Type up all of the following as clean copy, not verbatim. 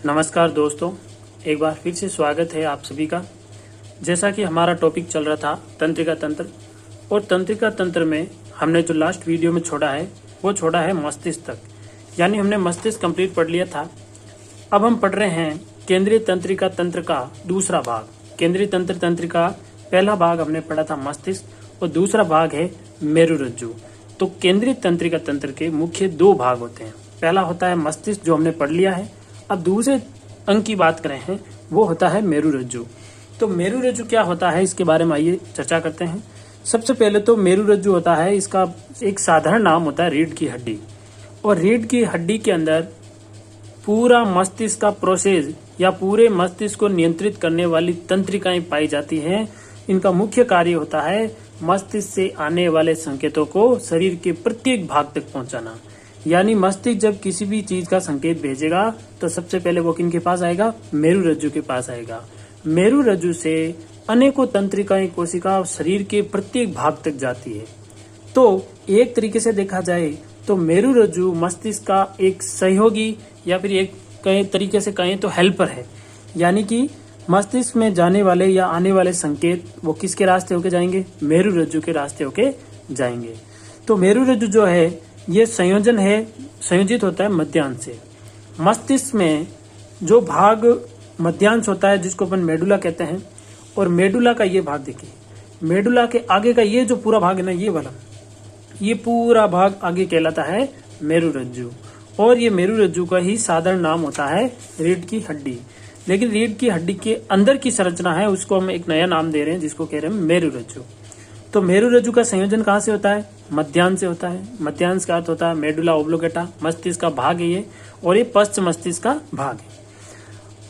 नमस्कार दोस्तों, एक बार फिर से स्वागत है आप सभी का। जैसा कि हमारा टॉपिक चल रहा था तंत्रिका तंत्र, और तंत्रिका तंत्र में हमने जो लास्ट वीडियो में छोड़ा है वो छोड़ा है मस्तिष्क तक, यानी हमने मस्तिष्क कंप्लीट पढ़ लिया था। अब हम पढ़ रहे हैं केंद्रीय तंत्रिका तंत्र का दूसरा भाग। केंद्रीय तंत्र का पहला भाग हमने पढ़ा था मस्तिष्क, और दूसरा भाग है मेरुरज्जु। तो केंद्रीय तंत्रिका तंत्र के मुख्य दो भाग होते हैं। पहला होता है मस्तिष्क, जो हमने पढ़ लिया है। अब दूसरे अंग की बात करें हैं, वो होता है मेरुरज्जु। तो मेरुरज्जु क्या होता है, इसके बारे में आइए चर्चा करते हैं। सबसे पहले तो मेरुरज्जु होता है, इसका एक साधारण नाम होता है रीढ़ की हड्डी। और रीढ़ की हड्डी के अंदर पूरा मस्तिष्क का प्रोसेस या पूरे मस्तिष्क को नियंत्रित करने वाली तंत्रिकाएं पाई जाती हैं। इनका मुख्य कार्य होता है मस्तिष्क से आने वाले संकेतों को शरीर के प्रत्येक भाग तक पहुंचाना। यानी मस्तिष्क जब किसी भी चीज का संकेत भेजेगा तो सबसे पहले वो किनके पास आएगा, मेरुरज्जु के पास आएगा। मेरुरज्जु से अनेकों तंत्रिकाएं कोशिका शरीर के प्रत्येक भाग तक जाती है। तो एक तरीके से देखा जाए तो मेरुरज्जु मस्तिष्क का एक सहयोगी या फिर एक तरीके से कहें तो हेल्पर है। यानी कि मस्तिष्क में जाने वाले या आने वाले संकेत वो किसके रास्ते होके जाएंगे, मेरुरज्जु के रास्ते होके जाएंगे। तो मेरुरज्जु जो है ये संयोजित होता है मध्यांश से। मस्तिष्क में जो भाग मध्यांश होता है जिसको अपन मेडुला कहते हैं, और मेडुला का ये भाग देखिए, मेडुला के आगे का ये जो पूरा भाग है ना, ये वाला, ये पूरा भाग आगे कहलाता है मेरुरज्जु। और ये मेरुरज्जु का ही साधारण नाम होता है रीढ़ की हड्डी। लेकिन रीढ़ की हड्डी के अंदर की संरचना है, उसको हम एक नया नाम दे रहे हैं जिसको कह रहे हैं मेरुरज्जु। तो मेरुरज्जु का संयोजन कहाँ से होता है, मध्यांश से होता है। मध्यांश का अर्थ होता है मेडुला ओब्लोगेटा, मस्तिष्क का भाग है ये, और ये पश्च मस्तिष्क का भाग है।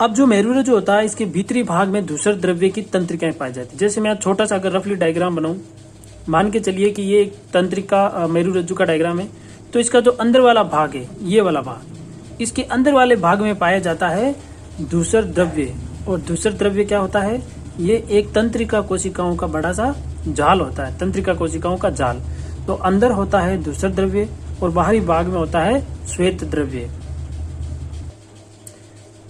अब जो मेरुरज्जु होता है, इसके भीतरी भाग में धूसर द्रव्य की तंत्रिकाएं पाई जाती है। जैसे मैं छोटा सा अगर रफली डायग्राम बनाऊं, मान के चलिए कि ये एक तंत्रिका मेरुरज्जु का डायग्राम है, तो इसका जो अंदर वाला भाग है, ये वाला भाग, इसके अंदर वाले भाग में पाया जाता है धूसर द्रव्य। और धूसर द्रव्य क्या होता है, ये एक तंत्रिका कोशिकाओं का बड़ा सा जाल होता है, तंत्रिका कोशिकाओं का जाल। तो अंदर होता है धूसर द्रव्य और बाहरी भाग में होता है श्वेत द्रव्य।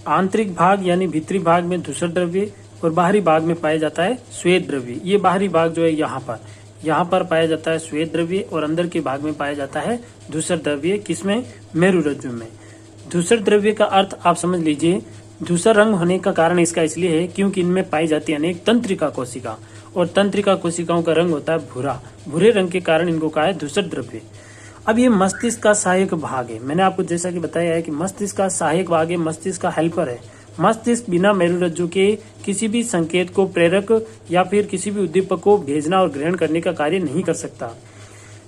आंतरिक भाग यानी भीतरी भाग में धूसर द्रव्य और बाहरी भाग में पाया जाता है श्वेत द्रव्य। ये बाहरी भाग जो है यहाँ पर पाया जाता है श्वेत द्रव्य, और अंदर के भाग में पाया जाता है धूसर द्रव्य। किसमें, मेरुरज्जु में। धूसर द्रव्य का अर्थ आप समझ लीजिए, धूसर रंग होने का कारण इसका इसलिए है क्योंकि इनमें पाई जाती है अनेक तंत्रिका कोशिका, और तंत्रिका कोशिकाओं का रंग होता है भूरा। भूरे रंग के कारण इनको कहा है धूसर द्रव्य। अब ये मस्तिष्क का सहायक भाग है। मैंने आपको जैसा कि बताया है कि मस्तिष्क का सहायक भाग है, मस्तिष्क का हेल्पर है। मस्तिष्क बिना मेरुरज्जु के किसी भी संकेत को प्रेरक या फिर किसी भी उद्दीपक को भेजना और ग्रहण करने का कार्य नहीं कर सकता।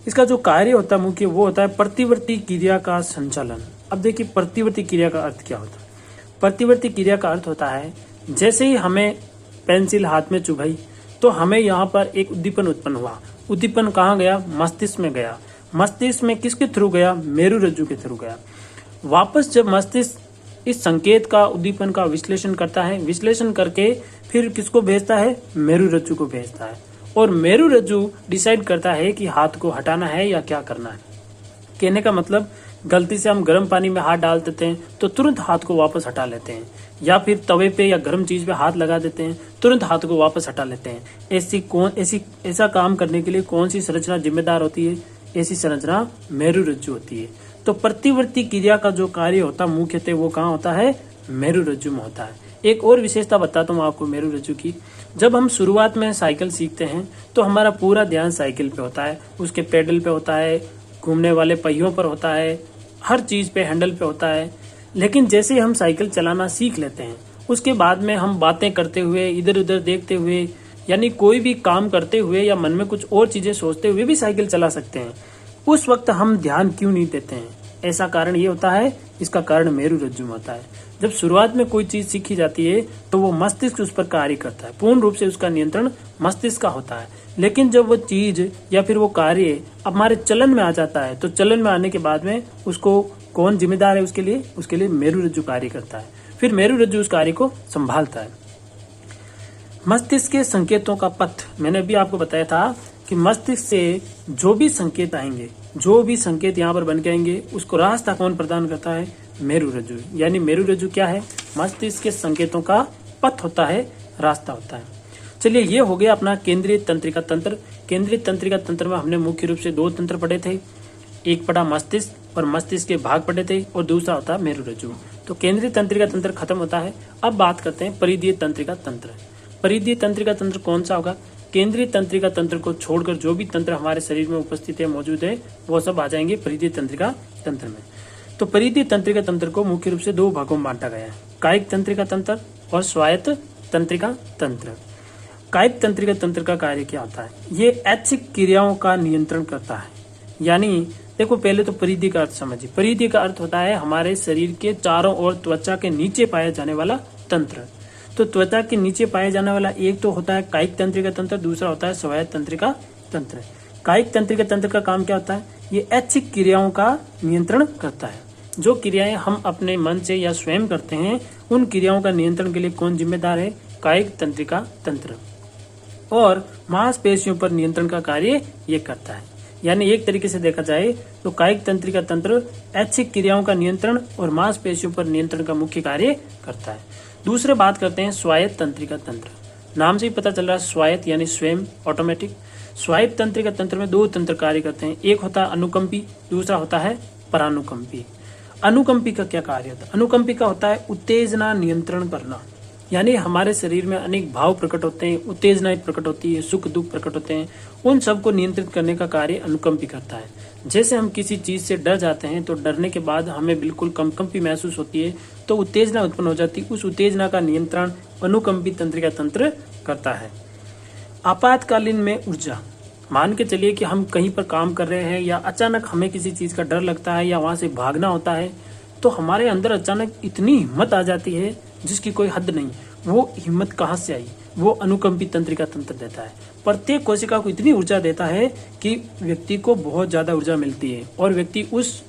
इसका जो कार्य होता है मुख्य, वो होता है प्रतिवर्ती क्रिया का संचालन। अब देखिए प्रतिवर्ती क्रिया का अर्थ क्या होता है। प्रतिवर्ती क्रिया का अर्थ होता है, जैसे ही हमें पेंसिल हाथ में चुभाई तो हमें यहाँ पर एक उद्दीपन उत्पन्न हुआ। उद्दीपन कहाँ गया, मस्तिष्क में गया। मस्तिष्क में किसके थ्रू गया, मेरुरज्जु के थ्रू गया। वापस जब मस्तिष्क इस संकेत का, उद्दीपन का विश्लेषण करता है, विश्लेषण करके फिर किसको भेजता है, मेरुरज्जु को भेजता है। और मेरुरज्जु डिसाइड करता है कि हाथ को हटाना है या क्या करना है। कहने का मतलब, गलती से हम गर्म पानी में हाथ डाल देते हैं तो तुरंत हाथ को वापस हटा लेते हैं, या फिर तवे पे या गर्म चीज पे हाथ लगा देते हैं, तुरंत हाथ को वापस हटा लेते हैं। ऐसा काम करने के लिए कौन सी संरचना जिम्मेदार होती है, ऐसी संरचना मेरुरज्जु होती है। तो प्रतिवर्ती क्रिया का जो कार्य होता है मुख्यतः वो कहाँ होता है, मेरुरज्जु में होता है। एक और विशेषता बताता हूँ आपको मेरुरज्जु की। जब हम शुरुआत में साइकिल सीखते हैं तो हमारा पूरा ध्यान साइकिल पे होता है, उसके पेडल पे होता है, घूमने वाले पहियों पर होता है, हर चीज पे, हैंडल पे होता है। लेकिन जैसे हम साइकिल चलाना सीख लेते हैं, उसके बाद में हम बातें करते हुए, इधर उधर देखते हुए, यानी कोई भी काम करते हुए या मन में कुछ और चीजें सोचते हुए भी साइकिल चला सकते हैं। उस वक्त हम ध्यान क्यों नहीं देते हैं, ऐसा कारण ये होता है, इसका कारण मेरुरज्जु में होता है। जब शुरुआत में कोई चीज सीखी जाती है तो वो मस्तिष्क उस पर कार्य करता है, पूर्ण रूप से उसका नियंत्रण मस्तिष्क का होता है। लेकिन जब वो चीज या फिर वो कार्य हमारे चलन में आ जाता है, तो चलन में आने के बाद में उसको कौन जिम्मेदार है, उसके लिए मेरुरज्जु कार्य करता है। फिर मेरुरज्जु उस कार्य को संभालता है। मस्तिष्क के संकेतों का पथ, मैंने अभी आपको बताया था कि मस्तिष्क से जो भी संकेत आएंगे, जो भी संकेत यहाँ पर बन के आएंगे, उसको रास्ता कौन प्रदान करता है, मेरुरज्जु। यानी मेरुरज्जु क्या है? मस्तिष्क के संकेतों का पथ होता है, रास्ता होता है। चलिए, ये हो गया अपना केंद्रीय तंत्रिका तंत्र। केंद्रीय तंत्रिका तंत्र में हमने मुख्य रूप से 2 तंत्र पढ़े थे, एक पढ़ा मस्तिष्क और मस्तिष्क के भाग पढ़े थे, और दूसरा होता है मेरुरज्जु। तो केंद्रीय तंत्रिका तंत्र खत्म होता है। अब बात करते हैं परिधीय तंत्रिका तंत्र। परिधीय तंत्रिका तंत्र कौन सा होगा? केंद्रीय तंत्रिका तंत्र को छोड़कर जो भी तंत्र हमारे शरीर में उपस्थित है, मौजूद है, वो सब आ जाएंगे परिधीय तंत्रिका तंत्र में। तो परिधीय तंत्रिका तंत्र को मुख्य रूप से 2 भागों में बांटा गया है, कायिक तंत्रिका तंत्र और स्वायत्त तंत्रिका तंत्र। कायिक तंत्रिका तंत्र का कार्य क्या होता है? ये ऐच्छिक क्रियाओं का नियंत्रण करता है। यानी देखो, पहले तो परिधि का अर्थ समझिए। परिधि का अर्थ होता है हमारे शरीर के चारों ओर त्वचा के नीचे पाया जाने वाला तंत्र। तो त्वचा के नीचे पाया जाने वाला एक तो होता है कायिक तंत्रिका तंत्र, दूसरा होता है स्वायत्त तंत्रिका तंत्र। कायिक तंत्रिका तंत्र का काम क्या होता है? ये ऐच्छिक क्रियाओं का नियंत्रण करता है। जो क्रियाएं हम अपने मन से या स्वयं करते हैं, उन क्रियाओं का नियंत्रण के लिए कौन जिम्मेदार है? कायिक तंत्रिका तंत्र। और मांसपेशियों पर नियंत्रण का कार्य ये करता है। यानी एक तरीके से देखा जाए तो कायिक तंत्रिका तंत्र ऐच्छिक क्रियाओं का नियंत्रण और मांसपेशियों पर नियंत्रण का मुख्य कार्य करता है। दूसरे बात करते हैं स्वायत्त तंत्रिका तंत्र। नाम से ही पता चल रहा है, स्वायत्त यानी स्वयं, ऑटोमेटिक। स्वायत्त तंत्रिका तंत्र में 2 तंत्र कार्य करते हैं, एक होता है अनुकंपी, दूसरा होता है परानुकंपी। अनुकंपी का क्या कार्य होता है? अनुकंपी का होता है उत्तेजना नियंत्रण करना। यानी हमारे शरीर में अनेक भाव प्रकट होते हैं, उत्तेजनाएं प्रकट होती है, सुख दुख प्रकट होते हैं, उन सबको नियंत्रित करने का कार्य अनुकंपी करता है। जैसे हम किसी चीज से डर जाते हैं तो डरने के बाद हमें बिल्कुल कंपी महसूस होती है, तो उत्तेजना उत्पन्न हो जाती है। उस उत्तेजना का नियंत्रण अनुकंपी तंत्रिका तंत्र करता है। आपातकालीन में ऊर्जा, मान के चलिए कि हम कहीं पर काम कर रहे हैं या अचानक हमें किसी चीज का डर लगता है या वहां से भागना होता है, तो हमारे अंदर अचानक इतनी हिम्मत आ जाती है जिसकी कोई हद नहीं। वो हिम्मत कहाँ से आई? वो अनुकंपी तंत्रिका तंत्र देता है। प्रत्येक कोशिका को इतनी ऊर्जा देता है कि व्यक्ति को बहुत ज्यादा ऊर्जा मिलती है और व्यक्ति उस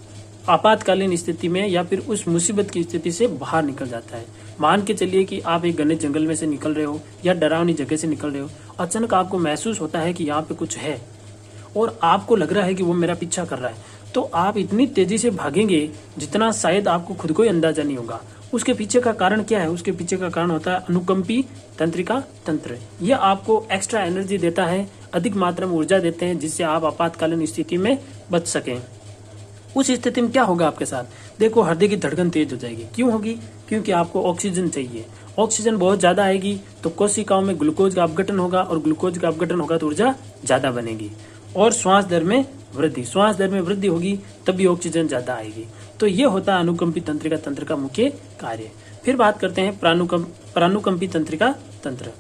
आपातकालीन स्थिति में या फिर उस मुसीबत की स्थिति से बाहर निकल जाता है। मान के चलिए कि आप एक घने जंगल में से निकल रहे हो या डरावनी जगह से निकल रहे हो, अचानक आपको महसूस होता है कि यहाँ पे कुछ है और आपको लग रहा है कि वो मेरा पीछा कर रहा है, तो आप इतनी तेजी से भागेंगे जितना शायद आपको खुद को ही अंदाजा नहीं होगा। उसके पीछे का कारण क्या है? उसके पीछे का कारण होता है अनुकंपी तंत्रिका तंत्र। यह आपको एक्स्ट्रा एनर्जी देता है, अधिक मात्रा में ऊर्जा देते हैं, जिससे आप आपातकालीन स्थिति में बच सकें। उस स्थिति में क्या होगा आपके साथ? देखो, हृदय की धड़कन तेज हो जाएगी। क्यों होगी? क्योंकि आपको ऑक्सीजन चाहिए। ऑक्सीजन बहुत ज्यादा आएगी तो कोशिकाओं में ग्लूकोज का अपघटन होगा और ग्लूकोज का अपघटन होगा तो ऊर्जा ज्यादा बनेगी और श्वास दर में वृद्धि। श्वास दर में वृद्धि होगी तभी ऑक्सीजन ज्यादा आएगी। तो ये होता है अनुकंपी तंत्रिका तंत्र का मुख्य कार्य। फिर बात करते हैं परानुकंपी तंत्रिका तंत्र।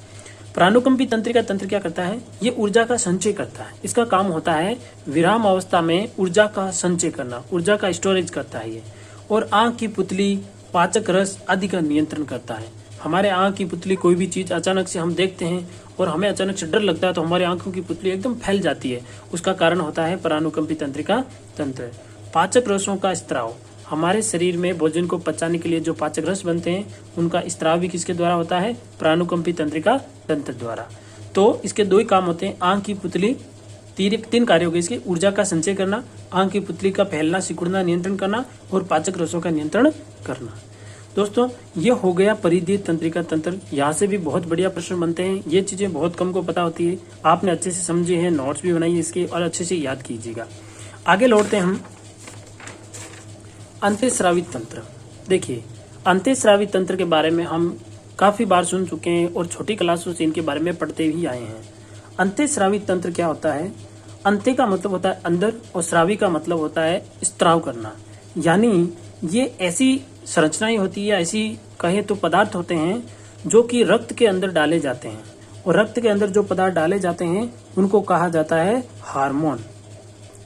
परानुकंपी तंत्रिका तंत्र क्या करता है? ये ऊर्जा का संचय करता है। इसका काम होता है विराम अवस्था में ऊर्जा का संचय करना, ऊर्जा का स्टोरेज करता है ये। और आंख की पुतली, पाचक रस आदि का नियंत्रण करता है। हमारे आंख की पुतली, कोई भी चीज अचानक से हम देखते हैं और हमें अचानक से डर लगता है तो हमारी आंखों की पुतली एकदम फैल जाती है, उसका कारण होता है परानुकंपी तंत्रिका तंत्र। पाचक रसों का स्त्राव, हमारे शरीर में भोजन को पचाने के लिए जो पाचक रस बनते हैं उनका स्त्राव भी किसके द्वारा होता है? परानुकंपी तंत्रिका तंत्र द्वारा। तो इसके 2 ही काम होते हैं, आंख की पुतली, 3 कार्य हो गए इसके, ऊर्जा का संचय करना, आंख की पुतली का फैलना सिकुड़ना नियंत्रण करना और पाचक रसों का नियंत्रण करना। दोस्तों, ये हो गया परिधीय तंत्रिका तंत्र। यहाँ से भी बहुत बढ़िया प्रश्न बनते हैं। ये चीजें बहुत कम को पता होती है। आपने अच्छे से समझे हैं, नोट्स भी बनाइए इसके और अच्छे से याद कीजिएगा। आगे लौटते हैं हम अंतःस्रावी तंत्र। देखिए, अंतःस्रावी तंत्र के बारे में हम काफी बार सुन चुके हैं और छोटी क्लासों से इनके बारे में पढ़ते भी आए हैं। अंतःस्रावी तंत्र क्या होता है? अंत्य का मतलब होता है अंदर और स्रावी का मतलब होता है स्त्राव करना। यानी ये ऐसी संरचनाएं होती है, ऐसी कहे तो पदार्थ होते हैं जो कि रक्त के अंदर डाले जाते हैं और रक्त के अंदर जो पदार्थ डाले जाते हैं उनको कहा जाता है हार्मोन।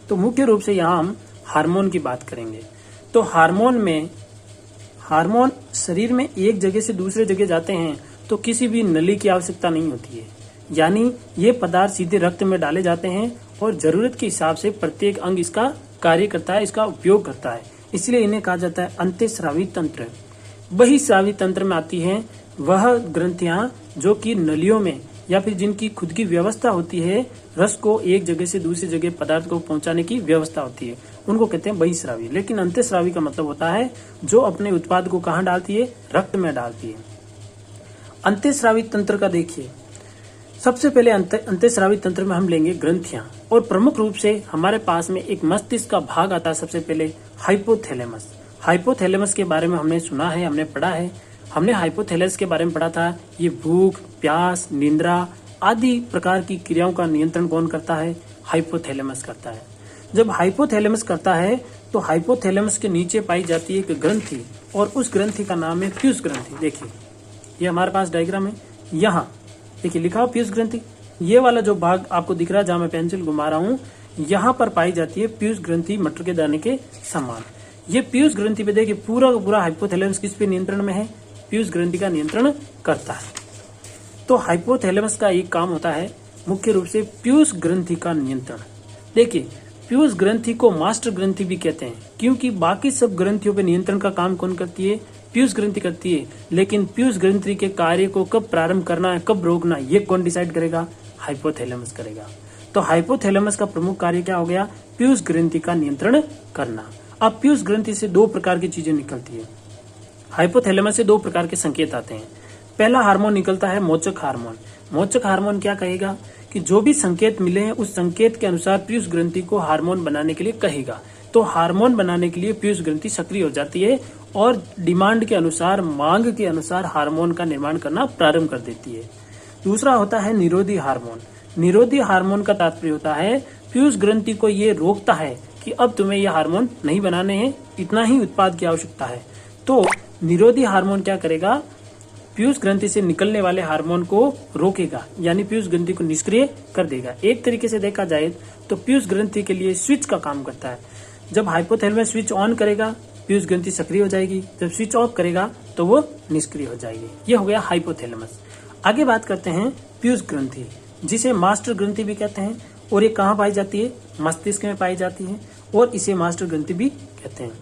तो मुख्य रूप से यहाँ हम हार्मोन की बात करेंगे। तो हार्मोन शरीर में एक जगह से दूसरे जगह जाते हैं तो किसी भी नली की आवश्यकता नहीं होती है। यानी ये पदार्थ सीधे रक्त में डाले जाते हैं और जरूरत के हिसाब से प्रत्येक अंग इसका कार्य करता है, इसका उपयोग करता है। इसलिए इन्हें कहा जाता है अंतःस्रावी तंत्र। बहिःस्रावी तंत्र में आती हैं वह ग्रंथियां जो कि नलियों में या फिर जिनकी खुद की व्यवस्था होती है, रस को एक जगह से दूसरी जगह पदार्थ को पहुंचाने की व्यवस्था होती है, उनको कहते हैं बहिस्रावी। लेकिन अंतःस्रावी का मतलब होता है जो अपने उत्पाद को कहाँ डालती है, रक्त में डालती है। अंतःस्रावी तंत्र का देखिए, सबसे पहले अंतःस्रावी तंत्र में हम लेंगे ग्रंथियां, और प्रमुख रूप से हमारे पास में एक मस्तिष्क का भाग आता है, सबसे पहले हाइपोथैलेमस। हाइपोथैलेमस के बारे में हमने सुना है, हमने पढ़ा है। हमने हाइपोथैलेमस के बारे में पढ़ा था, ये भूख, प्यास, निंद्रा आदि प्रकार की क्रियाओं का नियंत्रण कौन करता है, हाइपोथैलेमस करता है। जब हाइपोथैलेमस करता है तो हाइपोथैलेमस के नीचे पाई जाती है एक ग्रंथि, और उस ग्रंथि का नाम है पीयूष ग्रंथि। देखिए ये हमारे पास डायग्राम है, यहाँ देखिए लिखा हो पीयूष ग्रंथि। ये वाला जो भाग आपको दिख रहा है जहां मैं पेंसिल घुमा रहा हूँ, यहाँ पर पाई जाती है पीयूष ग्रंथि, मटर के दाने के समान। ये पीयूष ग्रंथि पे देखिए पूरा का पूरा हाइपोथैलेमस किस पे नियंत्रण में है, पीयूष ग्रंथि का नियंत्रण करता है। तो हाइपोथैलेमस का एक काम होता है मुख्य रूप से पीयूष ग्रंथि का नियंत्रण। देखिए पीयूष ग्रंथि को मास्टर ग्रंथि भी कहते हैं, क्योंकि बाकी सब ग्रंथियों पे नियंत्रण का काम कौन करती है, पीयूष ग्रंथि करती है। लेकिन पीयूष ग्रंथि के कार्य को कब प्रारंभ करना है, कब रोकना, ये कौन डिसाइड करेगा, हाइपोथैलेमस करेगा। तो हाइपोथैलेमस का प्रमुख कार्य क्या हो गया, पीयूष ग्रंथि का नियंत्रण करना। अब पीयूष ग्रंथि से दो प्रकार की चीजें निकलती है। हाइपोथैलेमस से दो प्रकार के संकेत आते हैं। पहला हार्मोन निकलता है मोचक हार्मोन। मोचक हार्मोन क्या कहेगा कि जो भी संकेत मिले हैं उस संकेत के अनुसार पीयूष ग्रंथि को हार्मोन बनाने के लिए कहेगा। तो हार्मोन बनाने के लिए पीयूष ग्रंथि सक्रिय हो जाती है और डिमांड के अनुसार, मांग के अनुसार हार्मोन का निर्माण करना प्रारंभ कर देती है। दूसरा होता है निरोधी हार्मोन। निरोधी हार्मोन का तात्पर्य होता है पीयूष ग्रंथि को ये रोकता है कि अब तुम्हें ये हार्मोन नहीं बनाने हैं, इतना ही उत्पाद की आवश्यकता है। तो निरोधी हार्मोन क्या करेगा, पीयूष ग्रंथि से निकलने वाले हार्मोन को रोकेगा, यानी पीयूष ग्रंथि को निष्क्रिय कर देगा। एक तरीके से देखा जाए तो पीयूष ग्रंथि के लिए स्विच का काम करता है। जब हाइपोथैलेमस स्विच ऑन करेगा पीयूष ग्रंथि सक्रिय हो जाएगी, जब स्विच ऑफ करेगा तो वो निष्क्रिय हो जाएगी। ये हो गया हाइपोथैलेमस। आगे बात करते हैं पीयूष ग्रंथि, जिसे मास्टर ग्रंथि भी कहते हैं, और ये कहाँ पाई जाती है, मस्तिष्क में पाई जाती है, और इसे मास्टर ग्रंथि भी कहते हैं।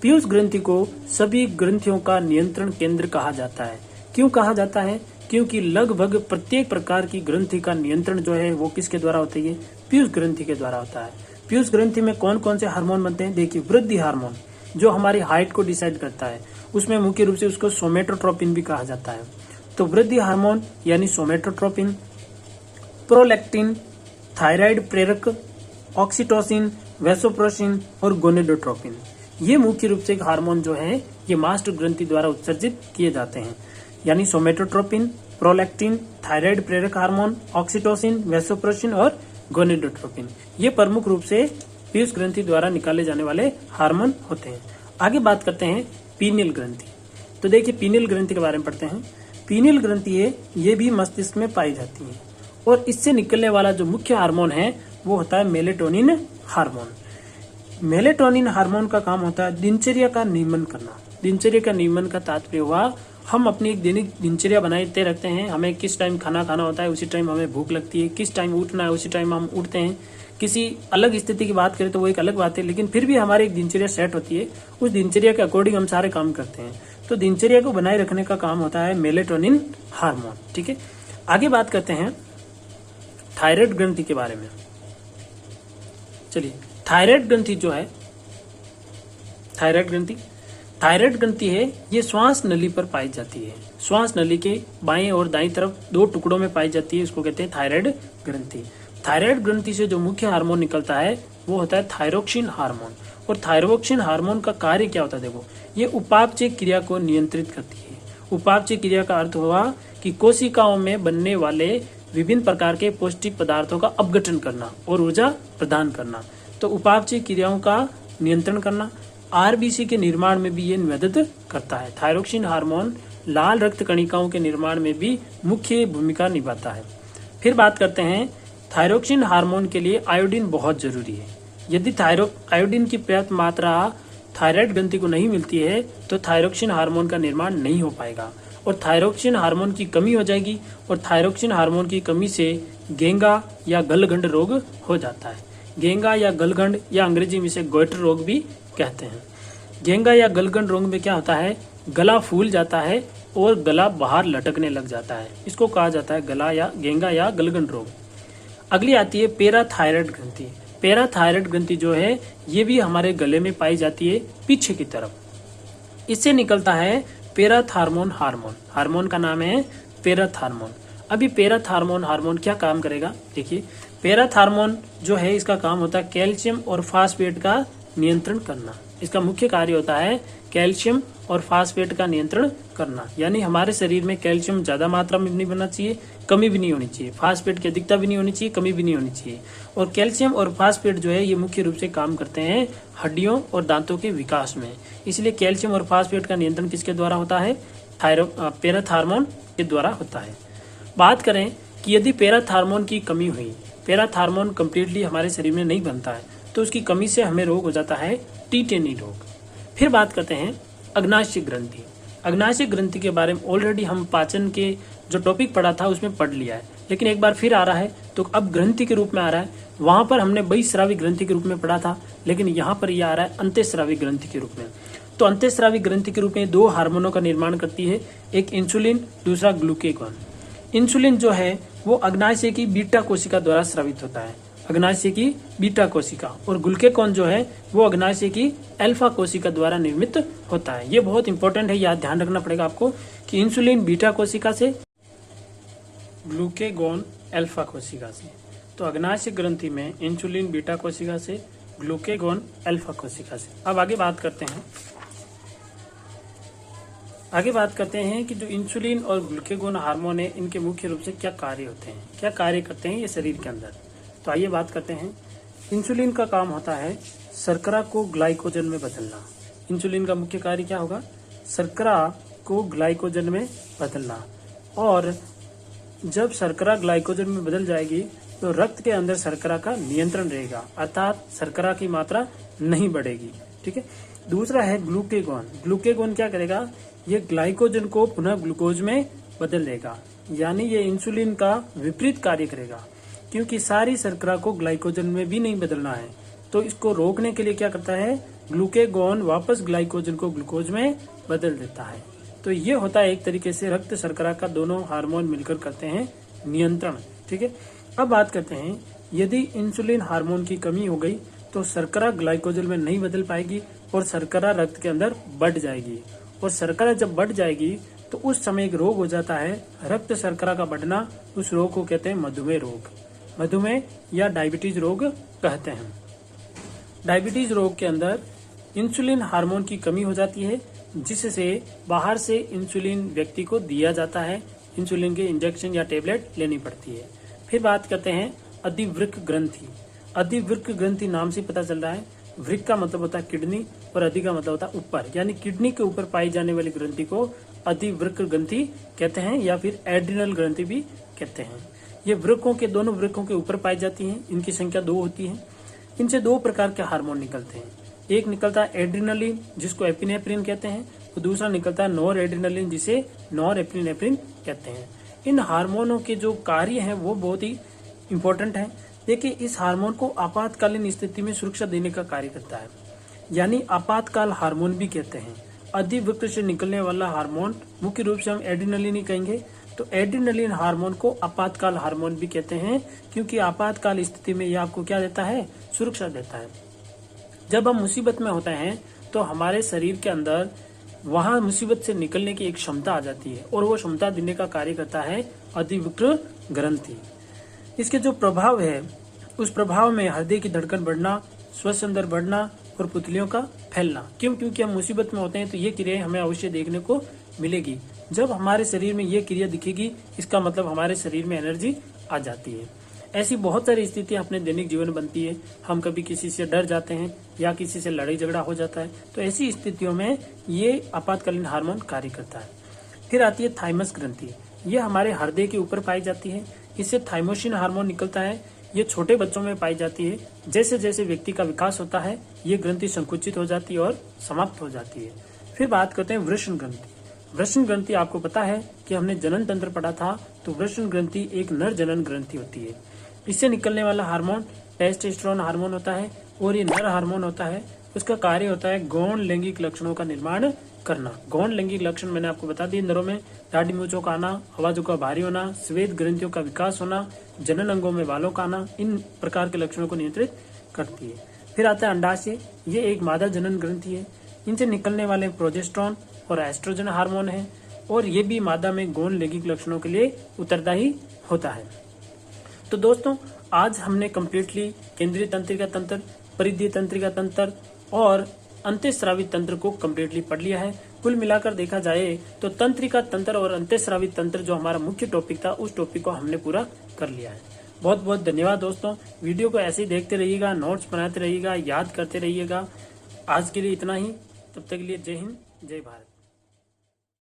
पीयूष ग्रंथि को सभी ग्रंथियों का नियंत्रण केंद्र कहा जाता है। क्यों कहा जाता है, क्योंकि लगभग प्रत्येक प्रकार की ग्रंथि का नियंत्रण जो है वो किसके द्वारा होता है, पीयूष ग्रंथि के द्वारा होता है। पीयूष ग्रंथि में कौन कौन से हार्मोन बनते हैं, देखिए वृद्धि हार्मोन जो हमारी हाइट को डिसाइड करता है, उसमें मुख्य रूप से उसको सोमेटोट्रोपिन भी कहा जाता है। तो वृद्धि हार्मोन यानी सोमेटोट्रोपिन, प्रोलैक्टिन, थायराइड प्रेरक, ऑक्सीटोसिन, वैसोप्रेसिन और गोनेडोट्रोपिन, ये मुख्य रूप से हार्मोन जो है ये मास्टर ग्रंथि द्वारा उत्सर्जित किए जाते हैं। यानी सोमेटोट्रोपिन, प्रोलैक्टिन, थायराइड प्रेरक हार्मोन, ऑक्सीटोसिन, वैसोप्रेसिन और गोनेडोट्रोपिन, ये प्रमुख रूप से पीयूष ग्रंथि द्वारा निकाले जाने वाले हार्मोन होते हैं। आगे बात करते हैं पीनियल ग्रंथि। तो देखिए पीनियल ग्रंथि के बारे में पढ़ते हैं। पीनियल ग्रंथि है, ये भी मस्तिष्क में पाई जाती है, और इससे निकलने वाला जो मुख्य हार्मोन है वो होता है मेलेटोनिन हार्मोन। मेलेटोनिन हार्मोन का काम होता है दिनचर्या का नियमन करना। दिनचर्या का नियमन का तात्पर्य हुआ हम अपनी एक दैनिक दिनचर्या बनाते रखते हैं, हमें किस टाइम खाना खाना होता है उसी टाइम हमें भूख लगती है, किस टाइम उठना है उसी टाइम हम उठते हैं। किसी अलग स्थिति की बात करें तो वो एक अलग बात है, लेकिन फिर भी हमारी एक दिनचर्या सेट होती है, उस दिनचर्या के अकॉर्डिंग हम सारे काम करते हैं। तो दिनचर्या को बनाए रखने का काम होता है मेलेटोनिन हार्मोन। ठीक है, आगे बात करते हैं थायराइड ग्रंथि के बारे में। चलिए, थायराइड ग्रंथि जो है, थायराइड ग्रंथि है, ये श्वास नली पर पाई जाती है। श्वास नली के बाएं और दाईं तरफ दो टुकड़ों में पाई जाती है, इसको कहते हैं थायराइड ग्रंथि। थायराइड ग्रंथि से जो मुख्य हार्मोन निकलता है वो होता है थायरोक्सिन हार्मोन। और थायरोक्सिन हार्मोन का कार्य क्या होता है, देखो ये उपापचय क्रिया को नियंत्रित करती है। उपापचय क्रिया का अर्थ हुआ कि कोशिकाओं में बनने वाले विभिन्न प्रकार के पौष्टिक पदार्थों का अपघटन करना और ऊर्जा प्रदान करना। तो उपापचय क्रियाओं का नियंत्रण करना, आरबीसी के निर्माण में भी ये मदद करता है। थायरोक्सिन हार्मोन लाल रक्त कणिकाओं के निर्माण में भी मुख्य भूमिका निभाता है। फिर बात करते हैं थायरोक्सिन हार्मोन के लिए आयोडीन बहुत जरूरी है। यदि आयोडीन की पर्याप्त मात्रा थायराइड ग्रंथि को नहीं मिलती है तो थायरोक्सिन हार्मोन का निर्माण नहीं हो पाएगा और थायरोक्सिन हार्मोन की कमी हो जाएगी, और थायरोक्सिन हार्मोन की कमी से गेंगा या गलघंड रोग हो जाता है। गेंगा या गलघंड या अंग्रेजी में से गोइटर रोग भी कहते हैं। गेंगा या गलघंड रोग में क्या होता है, गला फूल जाता है और गला बाहर लटकने लग जाता है। इसको कहा जाता है गला या गेंगा या गलगन रोग। अगली आती है पैराथायराइड ग्रंथि। पैराथायराइड ग्रंथि जो है ये भी हमारे गले में पाई जाती है पीछे की तरफ। इससे निकलता है पैराथार्मोन हार्मोन। हार्मोन का नाम है पैराथार्मोन। अभी पैराथार्मोन हार्मोन क्या काम करेगा, देखिए पैराथार्मोन जो है इसका काम होता है कैल्शियम और फास्फेट का नियंत्रण करना। इसका मुख्य कार्य होता है कैल्शियम और फास्फेट का नियंत्रण करना, यानी हमारे शरीर में कैल्शियम ज्यादा मात्रा में नहीं बनना चाहिए, कमी भी नहीं होनी चाहिए, फास्फेट की अधिकता भी नहीं होनी चाहिए, कमी भी नहीं होनी चाहिए। और कैल्शियम और फास्फेट जो है ये मुख्य रूप से काम करते हैं हड्डियों और दांतों के विकास में। इसलिए कैल्शियम और फास्फेट का नियंत्रण किसके द्वारा होता है, पैराथार्मोन के द्वारा होता है। बात करें कि यदि पैराथार्मोन की कमी हुई, पैराथार्मोन कम्प्लीटली हमारे शरीर में नहीं बनता है, तो उसकी कमी से हमें रोग हो जाता है टीटेनी रोग। फिर बात करते हैं अग्नाशय ग्रंथि। अग्नाशय ग्रंथि के बारे में ऑलरेडी हम पाचन के जो टॉपिक पढ़ा था उसमें पढ़ लिया है, लेकिन एक बार फिर आ रहा है तो अब ग्रंथि के रूप में आ रहा है। वहां पर हमने बहिस्रावी ग्रंथि के रूप में पढ़ा था, लेकिन यहाँ पर यह आ रहा है अंतःस्रावी ग्रंथि के रूप में। तो अंतःस्रावी ग्रंथि के रूप में दो हार्मोनों का निर्माण करती है, एक इंसुलिन, दूसरा ग्लूकेगॉन। इंसुलिन जो है वो अग्नाशय की बीटा कोशिका द्वारा स्रावित होता है, अग्नाशय की बीटा कोशिका, और ग्लूकेगॉन जो है वो अग्नाशय की अल्फा कोशिका द्वारा निर्मित होता है। ये बहुत इंपॉर्टेंट है, याद ध्यान रखना पड़ेगा आपको कि इंसुलिन बीटा कोशिका से, ग्लूकेगॉन अल्फा कोशिका से। तो अग्नाशय ग्रंथि में इंसुलिन बीटा कोशिका से, ग्लूकेगॉन अल्फा कोशिका से। अब आगे बात करते हैं कि जो इंसुलिन और ग्लूकेगॉन हार्मोन है इनके मुख्य रूप से क्या कार्य होते हैं, क्या कार्य करते हैं ये शरीर के अंदर। तो आइए बात करते हैं। इंसुलिन का काम होता है शर्करा को ग्लाइकोजन में बदलना। इंसुलिन का मुख्य कार्य क्या होगा, शर्करा को ग्लाइकोजन में बदलना। और जब शर्करा ग्लाइकोजन में बदल जाएगी तो रक्त के अंदर शर्करा का नियंत्रण रहेगा, अर्थात शर्करा की मात्रा नहीं बढ़ेगी। ठीक है। दूसरा है ग्लूकेगॉन। ग्लूकेगॉन क्या करेगा, ये ग्लाइकोजन को पुनः ग्लूकोज में बदल देगा, यानी ये इंसुलिन का विपरीत कार्य करेगा, क्योंकि सारी शर्करा को ग्लाइकोजन में भी नहीं बदलना है। तो इसको रोकने के लिए क्या करता है, ग्लूकेगॉन वापस ग्लाइकोजन को ग्लूकोज में बदल देता है। तो ये होता है एक तरीके से रक्त शर्करा का दोनों हार्मोन मिलकर करते हैं नियंत्रण। ठीक है। अब बात करते हैं, यदि इंसुलिन हार्मोन की कमी हो गई तो शर्करा ग्लाइकोजन में नहीं बदल पाएगी और शर्करा रक्त के अंदर बढ़ जाएगी, और शर्करा जब बढ़ जाएगी तो उस समय एक रोग हो जाता है रक्त शर्करा का बढ़ना। उस रोग को कहते हैं मधुमेह रोग, मधुमेह या डायबिटीज रोग कहते हैं। डायबिटीज रोग के अंदर इंसुलिन हार्मोन की कमी हो जाती है, जिससे बाहर से इंसुलिन व्यक्ति को दिया जाता है, इंसुलिन के इंजेक्शन या टेबलेट लेनी पड़ती है। फिर बात करते हैं अधिवृक्क ग्रंथि। अधिवृक्क ग्रंथि नाम से पता चल रहा है, वृक्क का मतलब होता है किडनी और अधि का मतलब होता है ऊपर, यानी किडनी के ऊपर पाई जाने वाली ग्रंथि को अधिवृक्क ग्रंथि कहते हैं या फिर एड्रिनल ग्रंथि भी कहते हैं। ये वृक्कों के, दोनों वृक्कों के ऊपर पाई जाती हैं। इनकी संख्या 2 होती है। इनसे 2 प्रकार के हार्मोन निकलते हैं। एक निकलता है एड्रिनलिन, जिसको एपिनेफ्रिन कहते हैं, और दूसरा निकलता है नॉर एड्रिनलिन, जिसे नॉर एपिनेफ्रिन कहते हैं। इन हार्मोनों के जो कार्य हैं वो बहुत ही इम्पोर्टेंट है। देखिए, इस हार्मोन को आपातकालीन स्थिति में सुरक्षा देने का कार्य करता है, यानी आपातकाल हार्मोन भी कहते हैं। अधिवृक्क से निकलने वाला हार्मोन मुख्य रूप से हम एड्रिनलिन ही कहेंगे। तो एड्रिनलिन हार्मोन को आपातकाल हार्मोन भी कहते हैं, क्योंकि आपातकाल स्थिति में यह आपको क्या देता है, सुरक्षा देता है। जब हम मुसीबत में होते हैं तो हमारे शरीर के अंदर वहां मुसीबत से निकलने की एक क्षमता आ जाती है, और वो क्षमता देने का कार्य करता है अधिवृक्क ग्रंथि। इसके जो प्रभाव है, उस प्रभाव में हृदय की धड़कन बढ़ना, श्वसन दर बढ़ना और पुतलियों का फैलना। क्यों? क्योंकि हम मुसीबत में होते हैं तो ये क्रियाएं हमें अवश्य देखने को मिलेगी। जब हमारे शरीर में ये क्रिया दिखेगी, इसका मतलब हमारे शरीर में एनर्जी आ जाती है। ऐसी बहुत सारी स्थितियां अपने दैनिक जीवन में बनती है। हम कभी किसी से डर जाते हैं या किसी से लड़ाई झगड़ा हो जाता है, तो ऐसी स्थितियों में ये आपातकालीन हार्मोन कार्य करता है। फिर आती है थाइमस ग्रंथि। ये हमारे हृदय के ऊपर पाई जाती है। इससे थाइमोसिन हार्मोन निकलता है। ये छोटे बच्चों में पाई जाती है। जैसे जैसे व्यक्ति का विकास होता है, ये ग्रंथि संकुचित हो जाती है और समाप्त हो जाती है। फिर बात करते हैं वृषण ग्रंथि। वृषण ग्रंथि आपको पता है कि हमने जनन तंत्र पढ़ा था, तो वृषण ग्रंथि एक नर जनन ग्रंथि होती है। इससे निकलने वाला हार्मोन टेस्टोस्टेरोन हार्मोन होता है, और ये नर हार्मोन होता है। उसका कार्य होता है गौण लैंगिक लक्षणों का निर्माण करना। गौण लैंगिक लक्षण मैंने आपको बता दिए, नरों में दाढ़ी मूंछों का आना, आवाजों का भारी होना, श्वेत ग्रंथियों का विकास होना, जनन अंगों में बालों का आना, इन प्रकार के लक्षणों को नियंत्रित करती है। फिर आता है अंडाशय, ये एक मादा जनन ग्रंथि है। इनसे निकलने वाले प्रोजेस्टेरोन और एस्ट्रोजन हार्मोन है और ये भी मादा में गौण लैंगिक लक्षणों के लिए उत्तरदायी होता है। तो दोस्तों, आज हमने कम्प्लीटली केंद्रीय तंत्रिका तंत्र, परिधीय तंत्रिका तंत्र और अंतःस्रावी तंत्र को कम्प्लीटली पढ़ लिया है। कुल मिलाकर देखा जाए तो तंत्रिका तंत्र और अंतःस्रावी तंत्र जो हमारा मुख्य टॉपिक था, उस टॉपिक को हमने पूरा कर लिया है। बहुत बहुत धन्यवाद दोस्तों। वीडियो को ऐसे ही देखते रहिएगा, नोट्स बनाते रहिएगा, याद करते रहिएगा। आज के लिए इतना ही। तब तक के लिए जय हिंद, जय भारत।